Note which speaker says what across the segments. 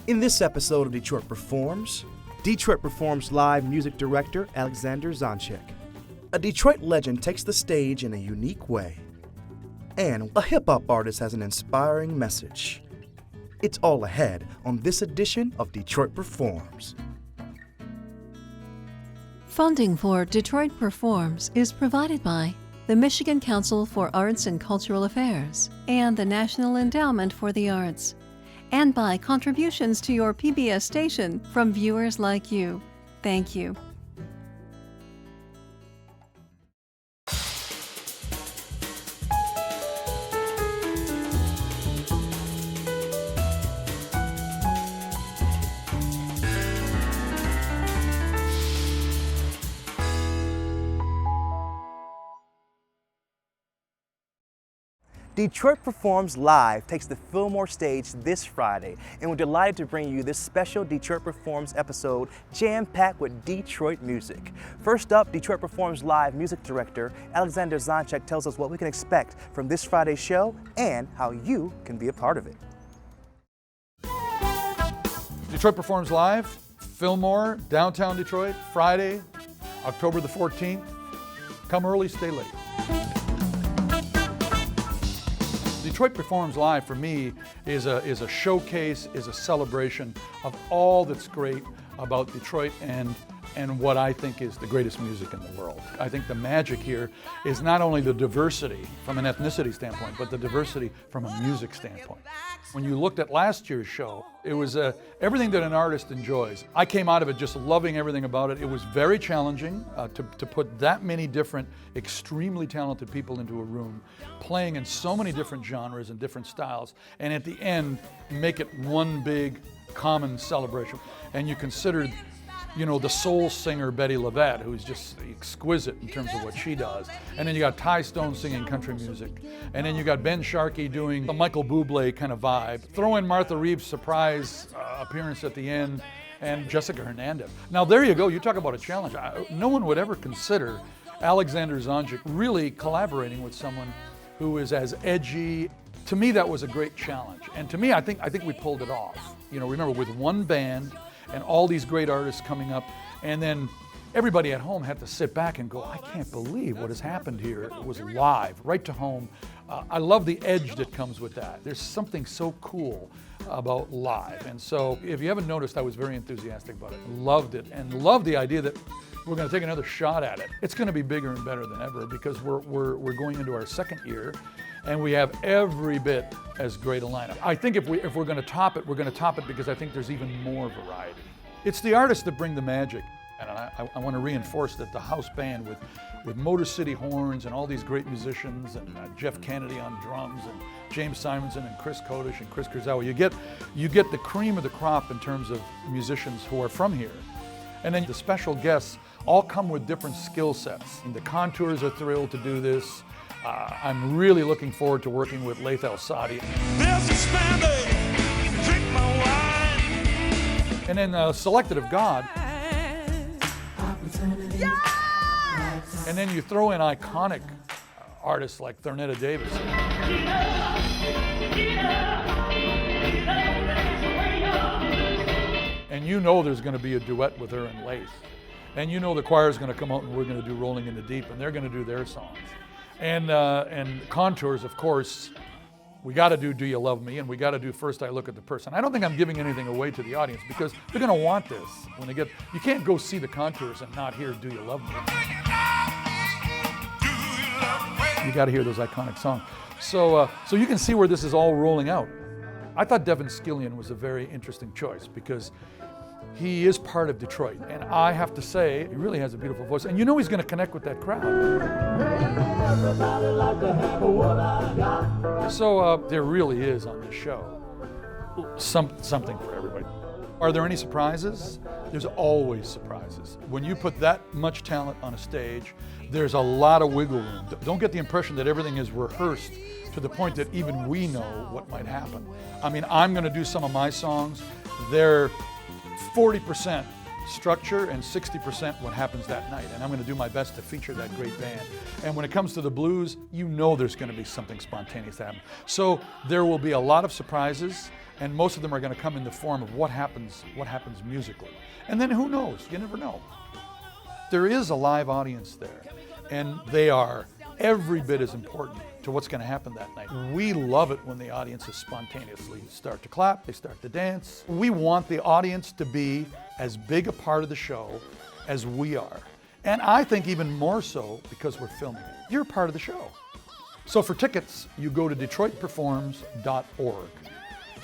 Speaker 1: In this episode of Detroit Performs live music director Alexander Zonjic. A Detroit legend takes the stage in a unique way. And a hip-hop artist has an inspiring message. It's all ahead on this edition of Detroit Performs.
Speaker 2: Funding for Detroit Performs is provided by the Michigan Council for Arts and Cultural Affairs and the National Endowment for the Arts, and by contributions to your PBS station from viewers like you. Thank you.
Speaker 1: Detroit Performs Live takes the Fillmore stage this Friday, and we're delighted to bring you this special Detroit Performs episode jam-packed with Detroit music. First up, Detroit Performs Live music director Alexander Zonjic tells us what we can expect from this Friday's show and how you can be a part of it.
Speaker 3: Detroit Performs Live, Fillmore, downtown Detroit, Friday, October the 14th. Come early, stay late. Detroit Performs Live for me is a showcase, is a celebration of all that's great about Detroit and what I think is the greatest music in the world. I think the magic here is not only the diversity from an ethnicity standpoint, but the diversity from a music standpoint. When you looked at last year's show, it was everything that an artist enjoys. I came out of it just loving everything about it. It was very challenging to put that many different, extremely talented people into a room, playing in so many different genres and different styles, and at the end, make it one big common celebration. And you considered, you know, the soul singer Betty Lavette, who's just exquisite in terms of what she does. And then you got Ty Stone singing country music. And then you got Ben Sharkey doing the Michael Bublé kind of vibe. Throw in Martha Reeves' surprise appearance at the end, and Jessica Hernandez. Now there you go, you talk about a challenge. No one would ever consider Alexander Zonjic really collaborating with someone who is as edgy. To me, that was a great challenge. And to me, I think we pulled it off. You know, remember, with one band, and all these great artists coming up, and then everybody at home had to sit back and go, I can't believe what has happened here. It was live, right to home. I love the edge that comes with that. There's something so cool about live. And so if you haven't noticed, I was very enthusiastic about it. Loved it, and loved the idea that we're going to take another shot at it. It's going to be bigger and better than ever because we're going into our second year, and we have every bit as great a lineup. I think if we're going to top it, we're going to top it because I think there's even more variety. It's the artists that bring the magic, and I want to reinforce that the house band with Motor City horns and all these great musicians, and Jeff Kennedy on drums, and James Simonson and Chris Kodish and Chris Kurzawa. You get the cream of the crop in terms of musicians who are from here. And then the special guests all come with different skill sets. And the Contours are thrilled to do this. I'm really looking forward to working with Laith El-Sadi. And then Selected of God. And then you throw in iconic artists like Thornetta Davis. And you know there's going to be a duet with her and Laith. And you know the choir's going to come out and we're going to do Rolling in the Deep, and they're going to do their songs. And Contours, of course, we got to do You Love Me, and we got to do First I Look at the Person. I don't think I'm giving anything away to the audience because they're going to want this when they get. You can't go see the Contours and not hear Do You Love Me. You got to hear those iconic songs. So you can see where this is all rolling out. I thought Devin Skillian was a very interesting choice because he is part of Detroit, and I have to say, he really has a beautiful voice, and you know he's going to connect with that crowd. So there really is on this show something for everybody. Are there any surprises? There's always surprises. When you put that much talent on a stage, there's a lot of wiggle room. Don't get the impression that everything is rehearsed to the point that even we know what might happen. I mean, I'm going to do some of my songs. They're 40% structure and 60% what happens that night. And I'm going to do my best to feature that great band. And when it comes to the blues, you know there's going to be something spontaneous happen. So there will be a lot of surprises. And most of them are going to come in the form of what happens musically. And then who knows? You never know. There is a live audience there, and they are every bit as important to what's going to happen that night. We love it when the audiences spontaneously start to clap, they start to dance. We want the audience to be as big a part of the show as we are. And I think even more so because we're filming it. You're part of the show. So for tickets, you go to DetroitPerforms.org.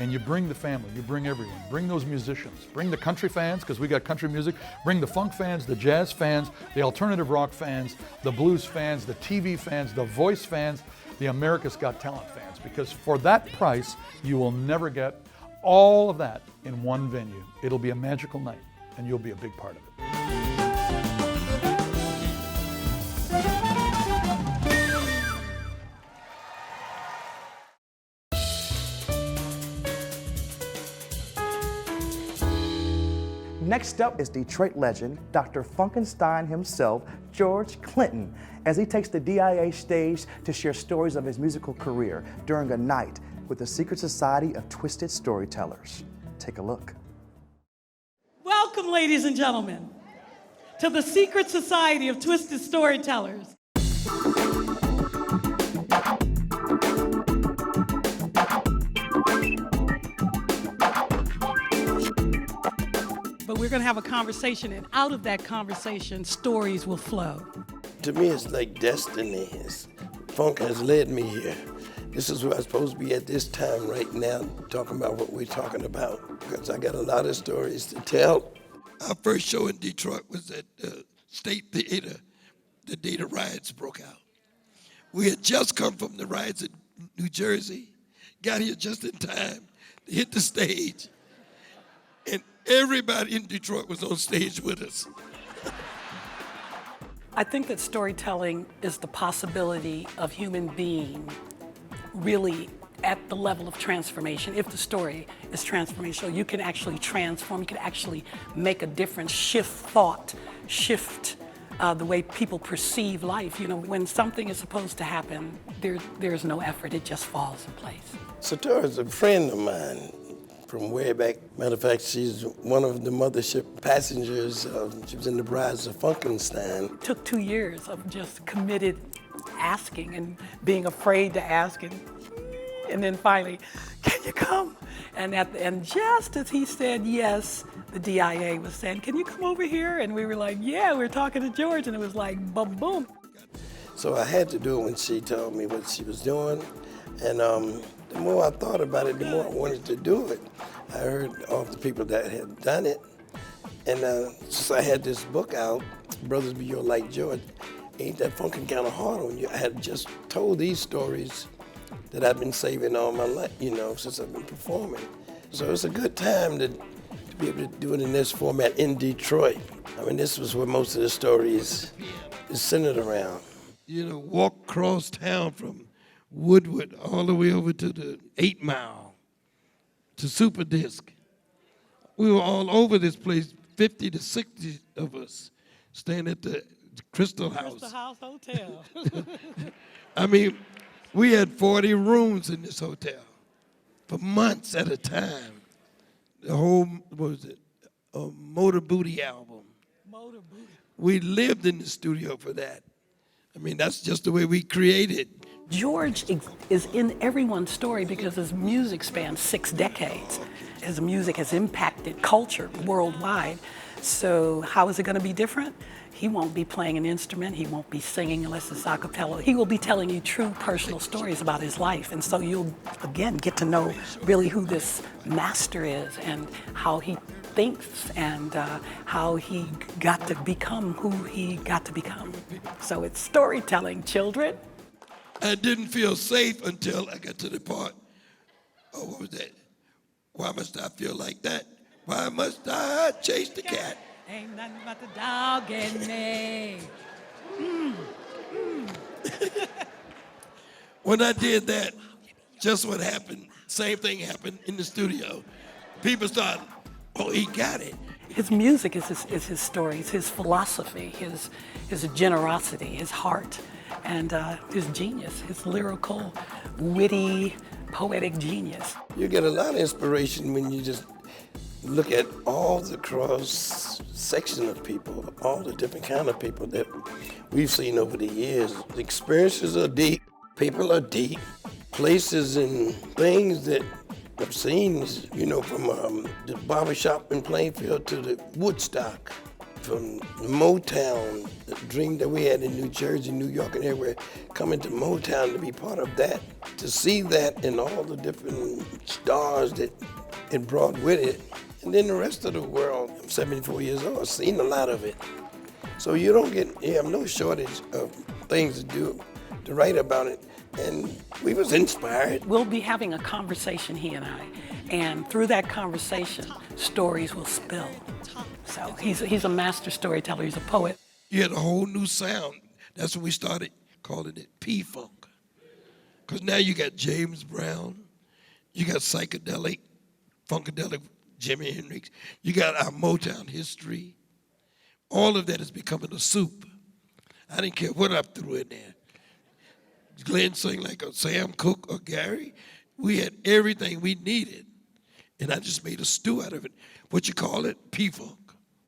Speaker 3: And you bring the family, you bring everyone, bring those musicians, bring the country fans, because we got country music, bring the funk fans, the jazz fans, the alternative rock fans, the blues fans, the TV fans, the voice fans, the America's Got Talent fans, because for that price, you will never get all of that in one venue. It'll be a magical night, and you'll be a big part of it.
Speaker 1: Next up is Detroit legend, Dr. Funkenstein himself, George Clinton, as he takes the DIA stage to share stories of his musical career during a night with the Secret Society of Twisted Storytellers. Take a look.
Speaker 4: Welcome, ladies and gentlemen, to the Secret Society of Twisted Storytellers. But we're going to have a conversation, and out of that conversation, stories will flow.
Speaker 5: To me, it's like destiny. Funk has led me here. This is where I'm supposed to be at this time right now, talking about what we're talking about, because I got a lot of stories to tell. Our first show in Detroit was at the State Theater the day the riots broke out. We had just come from the riots in New Jersey, got here just in time to hit the stage, and everybody in Detroit was on stage with us.
Speaker 4: I think that storytelling is the possibility of human being really at the level of transformation. If the story is transformational, you can actually transform, you can actually make a difference, shift thought, shift the way people perceive life. You know, when something is supposed to happen, there's no effort, it just falls in place. Satora is a friend of mine from way back. Matter of fact, she's one of the mothership passengers. She was in the Brides of Funkenstein. It took 2 years of just committed asking and being afraid to ask, and then finally, can you come? And just as he said yes, the DIA was saying, can you come over here? And we were like, yeah, we were talking to George, and it was like, boom, boom. So I had to do it when she told me what she was doing, and the more I thought about it, the more I wanted to do it. I heard all the people that had done it, and since I had this book out, Brothers Be Your Like George, Ain't That Funkin' Kinda Hard on You? I had just told these stories that I've been saving all my life, you know, since I've been performing. So it's a good time to be able to do it in this format in Detroit. I mean, this was where most of the stories is centered around. You know, walk across town from Woodward all the way over to the 8 Mile, to Super Disc. We were all over this place, 50 to 60 of us, staying at the Crystal House. Crystal House Hotel. I mean, we had 40 rooms in this hotel for months at a time. The whole, what was it, Motor Booty album. Motor Booty. We lived in the studio for that. I mean, that's just the way we created. George is in everyone's story because his music spans 6 decades. His music has impacted culture worldwide. So how is it going to be different? He won't be playing an instrument. He won't be singing unless it's a cappella. He will be telling you true personal stories about his life. And so you'll, again, get to know really who this master is and how he thinks and how he got to become who he got to become. So it's storytelling, children. I didn't feel safe until I got to the part, oh, what was that? Why must I feel like that? Why must I chase the cat? Ain't nothing but the dog and me. When I did that, just what happened, same thing happened in the studio. People started, oh, he got it. His music is his stories, his philosophy, his generosity, his heart, and his genius, his lyrical, witty, poetic genius.
Speaker 5: You get a lot of inspiration when you just look at all the cross section of people, all the different kind of people that we've seen over the years. The experiences are deep, people are deep, places and things that I've seen, you know, from the barbershop in Plainfield to the Woodstock, from Motown, the dream that we had in New Jersey, New York, and everywhere, coming to Motown to be part of that, to see that and all the different stars that it brought with it. And then the rest of the world, I'm 74 years old, I've seen a lot of it. So you have no shortage of things to do, to write about it. And we was inspired.
Speaker 4: We'll be having a conversation, he and I, and through that conversation, stories will spill. So he's a master storyteller, he's a poet.
Speaker 6: You had a whole new sound. That's when we started calling it P-Funk. Because now you got James Brown, you got psychedelic, funkadelic, Jimi Hendrix, you got our Motown history. All of that is becoming a soup. I didn't care what I threw in there. Glenn sang like a Sam Cooke or Gary. We had everything we needed. And I just made a stew out of it. What you call it? P-Funk.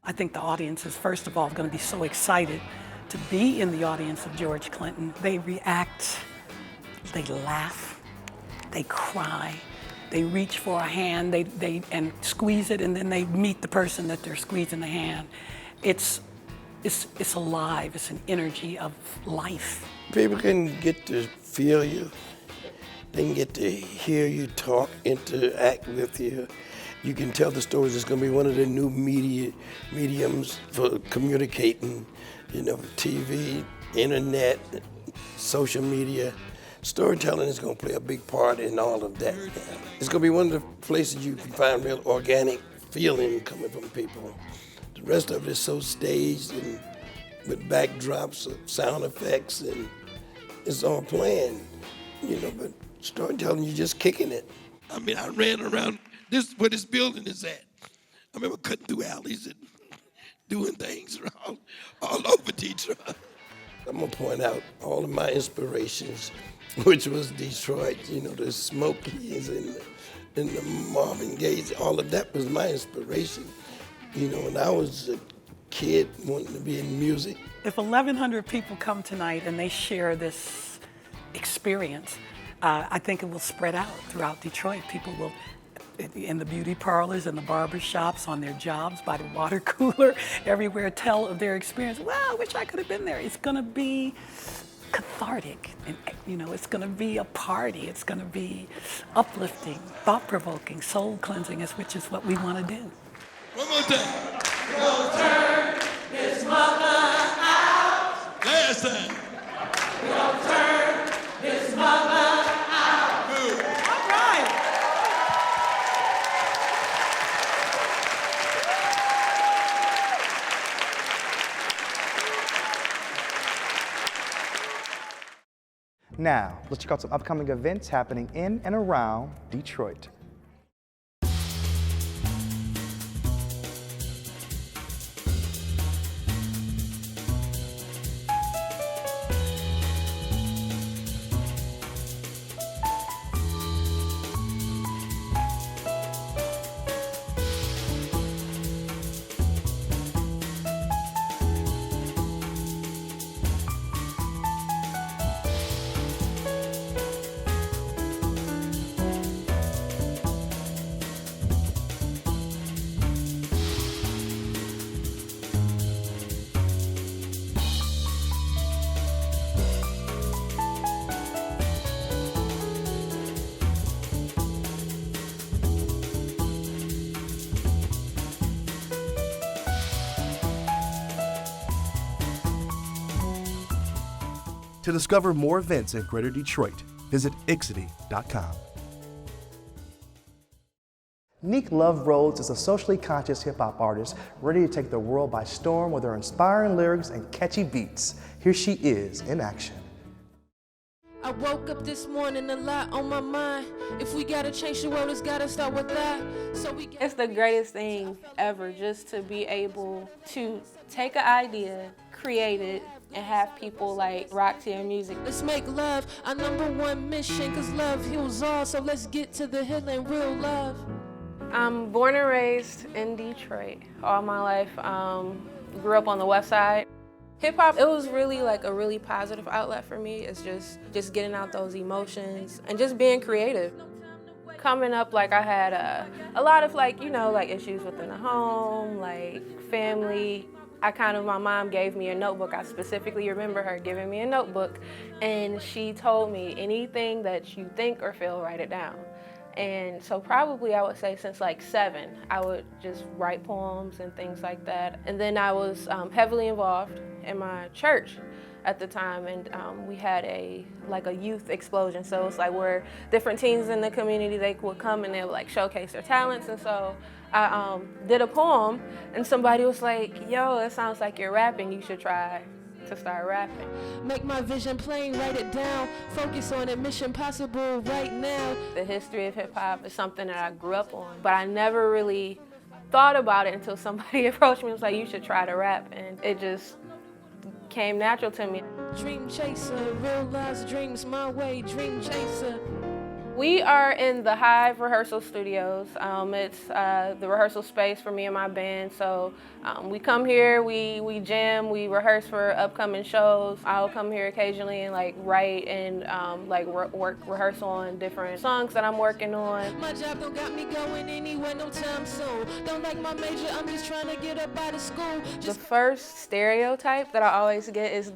Speaker 4: I think the audience is, first of all, going to be so excited to be in the audience of George Clinton. They react, they laugh, they cry, they reach for a hand, they and squeeze it, and then they meet the person that they're squeezing the hand. It's alive, it's an energy of life.
Speaker 5: People can get to feel you. They can get to hear you talk, interact with you. You can tell the stories. It's going to be one of the new mediums for communicating, you know, TV, internet, social media. Storytelling is going to play a big part in all of that. It's going to be one of the places you can find real organic feeling coming from people. The rest of it is so staged and with backdrops of sound effects, and it's all planned, you know, but storytelling, you're just kicking it.
Speaker 6: I mean, I ran around where this building is at. I remember cutting through alleys and doing things all over Detroit.
Speaker 5: I'm gonna point out all of my inspirations, which was Detroit, you know, the Smokies and the Marvin Gaye, all of that was my inspiration. You know, when I was a kid wanting to be in music.
Speaker 4: If 1,100 people come tonight and they share this experience, I think it will spread out throughout Detroit. People will, in the beauty parlors and the barber shops, on their jobs, by the water cooler, everywhere, tell of their experience. Wow, I wish I could have been there. It's gonna be cathartic, and you know, it's gonna be a party. It's gonna be uplifting, thought-provoking, soul-cleansing, which is what we want to do.
Speaker 6: One more time.
Speaker 7: We'll turn his mother out.
Speaker 6: Last time.
Speaker 7: We'll turn his mother out.
Speaker 6: Good.
Speaker 4: All right.
Speaker 1: Now, let's check out some upcoming events happening in and around Detroit. To discover more events in Greater Detroit, visit ixity.com. Nique Love Rhodes is a socially conscious hip-hop artist ready to take the world by storm with her inspiring lyrics and catchy beats. Here she is in action.
Speaker 8: I woke up this morning, a lot on my mind. If we gotta change the world, it's gotta start with that.
Speaker 9: It's the greatest thing ever, just to be able to take an idea,
Speaker 8: created and have people like rock to your music.
Speaker 9: Let's make love our #1 mission, cause love heals all, so let's get to the healing, real love.
Speaker 8: I'm born and raised in Detroit all my life. Grew up on the west side. Hip hop, it was really like a really positive outlet for me. It's just getting out those emotions and just being creative. Coming up, like I had a lot of like, you know, like issues within the home, like family. My mom gave me a notebook. I specifically remember her giving me a notebook, and she told me, anything that you think or feel, write it down. And so probably I would say since like 7, I would just write poems and things like that. And then I was heavily involved in my church at the time, and we had a youth explosion. So it's like where different teens in the community, they would come and they would like showcase their talents. And so I did a poem, and somebody was like, yo, it sounds like you're rapping, you should try to start rapping.
Speaker 9: Make my vision plain, write it down, focus on it, mission possible right now.
Speaker 8: The history of hip hop is something that I grew up on, but I never really thought about it until somebody approached me and was like, you should try to rap, and it just came natural to me.
Speaker 9: Dream chaser, realize dreams my way, dream chaser.
Speaker 8: We are in the Hive rehearsal studios. It's the rehearsal space for me and my band. So we come here, we jam, we rehearse for upcoming shows. I'll come here occasionally and like write and rehearse on different songs that I'm working on.
Speaker 9: My job don't got me going anywhere no time soon. Don't like my major, I'm just trying to get up out of school.
Speaker 8: The first stereotype that I always get is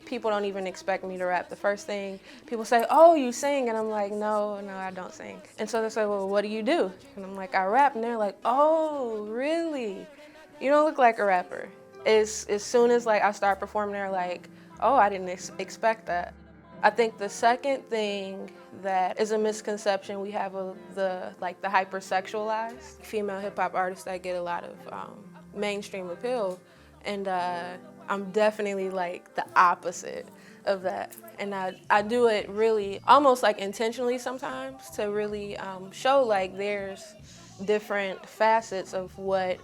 Speaker 8: people don't even expect me to rap. The first thing people say, oh, you sing? And I'm like, no, I don't sing. And so they say, well, what do you do? And I'm like, I rap. And they're like, oh, really? You don't look like a rapper. As soon as like I start performing, they're like, oh, I didn't expect that. I think the second thing that is a misconception we have of the hypersexualized female hip hop artists that get a lot of mainstream appeal. And I'm definitely like the opposite of that. And I do it really almost like intentionally sometimes to really show like there's different facets of what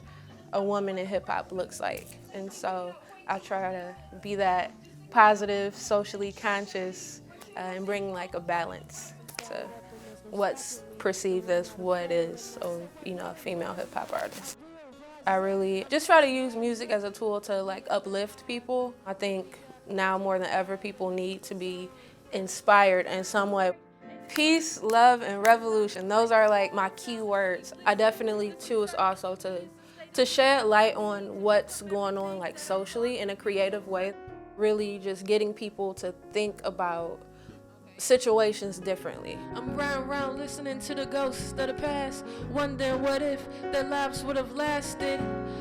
Speaker 8: a woman in hip hop looks like. And so I try to be that positive, socially conscious, and bring like a balance to what's perceived as what is a female hip hop artist. I really just try to use music as a tool to like uplift people. I think now more than ever people need to be inspired in some way. Peace, love, and revolution, those are like my key words. I definitely choose also to shed light on what's going on like socially in a creative way. Really just getting people to think about situations differently.
Speaker 9: I'm round listening to the ghosts of the past, wondering what if their lives would have lasted.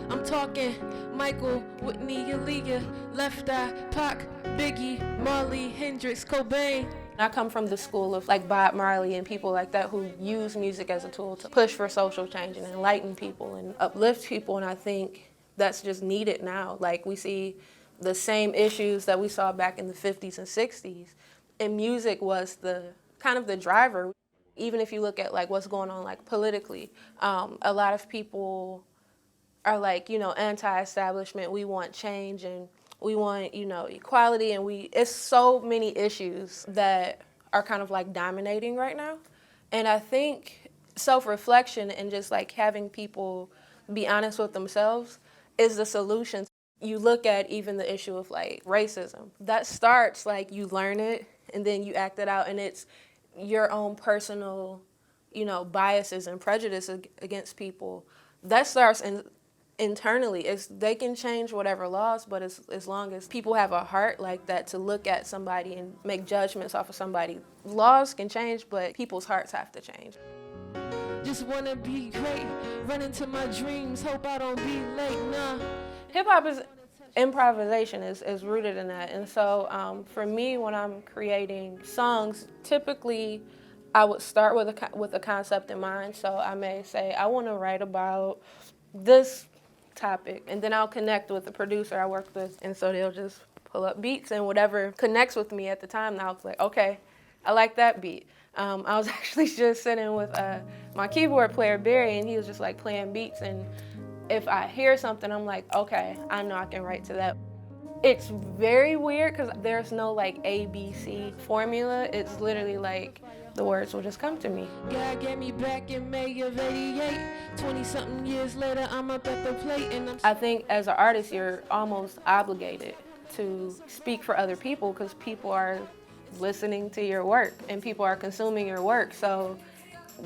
Speaker 9: I'm talking Michael, Whitney, Aaliyah, Left Eye, Pac, Biggie, Marley, Hendrix, Cobain.
Speaker 8: I come from the school of like Bob Marley and people like that who use music as a tool to push for social change and enlighten people and uplift people, and I think that's just needed now. Like we see the same issues that we saw back in the 50s and 60s. And music was the kind of the driver. Even if you look at like what's going on like politically, a lot of people are like, anti-establishment. We want change and we want, equality, and it's so many issues that are kind of like dominating right now. And I think self-reflection and just like having people be honest with themselves is the solution. You look at even the issue of like racism. That starts like you learn it and then you act it out, and it's your own personal, biases and prejudice against people. That starts internally. They can change whatever laws, but as long as people have a heart like that to look at somebody and make judgments off of somebody, laws can change, but people's hearts have to change.
Speaker 9: Just wanna be great, run into my dreams, hope I don't be late, nah.
Speaker 8: Hip-hop is improvisation is rooted in that. And so for me, when I'm creating songs, typically I would start with a concept in mind. So I may say, I want to write about this topic, and then I'll connect with the producer I work with, and so they'll just pull up beats and whatever connects with me at the time. And I was like, okay, I like that beat. I was actually just sitting with my keyboard player, Barry, and he was just like playing beats, and if I hear something, I'm like, okay, I know I can write to that. It's very weird because there's no like ABC formula. It's literally like the words will just come to me.
Speaker 9: God gave me back in May of '88. 20-something years later, I'm up at the plate and
Speaker 8: I think as an artist, you're almost obligated to speak for other people because people are listening to your work and people are consuming your work. So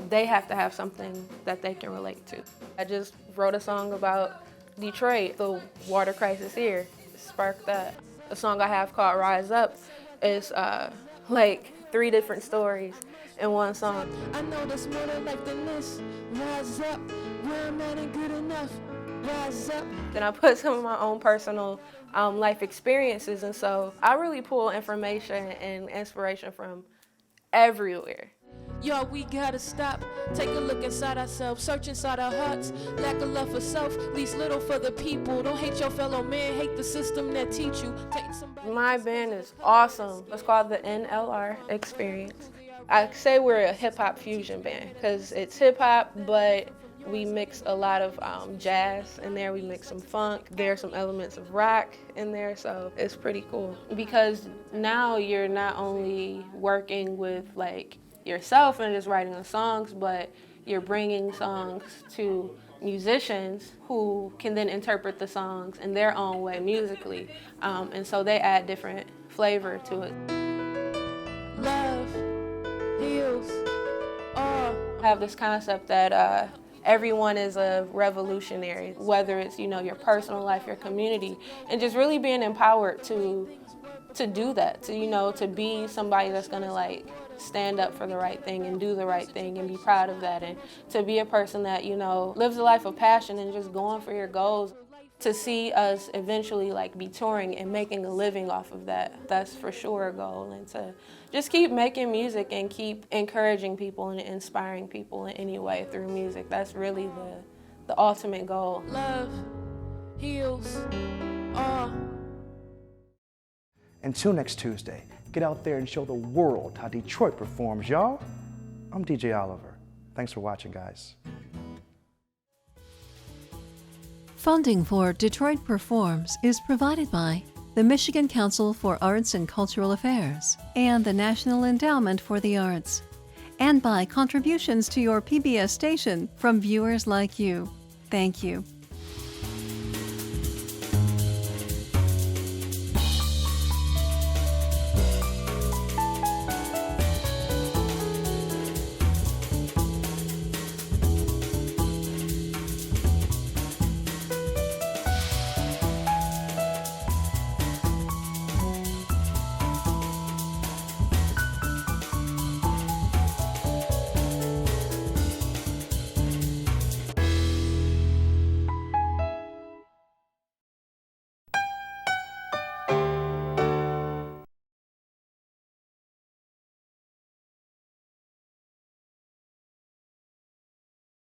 Speaker 8: they have to have something that they can relate to. I just wrote a song about Detroit, the water crisis here. Sparked that. The song I have called Rise Up is like 3 different stories in one song.
Speaker 9: I know there's more to life than this. Rise up, where I'm at ain't good enough. Rise up.
Speaker 8: Then I put some of my own personal life experiences, and so I really pull information and inspiration from everywhere.
Speaker 9: Y'all, we gotta stop. Take a look inside ourselves, search inside our hearts. Lack of love for self leaves little for the people. Don't hate your fellow man, hate the system that teach you. Take somebody.
Speaker 8: My band is awesome. It's called the NLR Experience. I say we're a hip-hop fusion band because it's hip-hop, but we mix a lot of jazz in there. We mix some funk. There's some elements of rock in there, so it's pretty cool. Because now you're not only working with like yourself and just writing the songs, but you're bringing songs to musicians who can then interpret the songs in their own way musically, and so they add different flavor to it.
Speaker 9: Love heals all.
Speaker 8: I have this concept that everyone is a revolutionary, whether it's, you know, your personal life, your community, and just really being empowered to do that, to, you know, to be somebody that's gonna like stand up for the right thing and do the right thing and be proud of that, and to be a person that, you know, lives a life of passion and just going for your goals. To see us eventually like be touring and making a living off of that, that's for sure a goal. And to just keep making music and keep encouraging people and inspiring people in any way through music, that's really the ultimate goal.
Speaker 9: Love heals all.
Speaker 1: Until next Tuesday, get out there and show the world how Detroit performs, y'all. I'm DJ Oliver. Thanks for watching, guys.
Speaker 2: Funding for Detroit Performs is provided by the Michigan Council for Arts and Cultural Affairs and the National Endowment for the Arts, and by contributions to your PBS station from viewers like you. Thank you.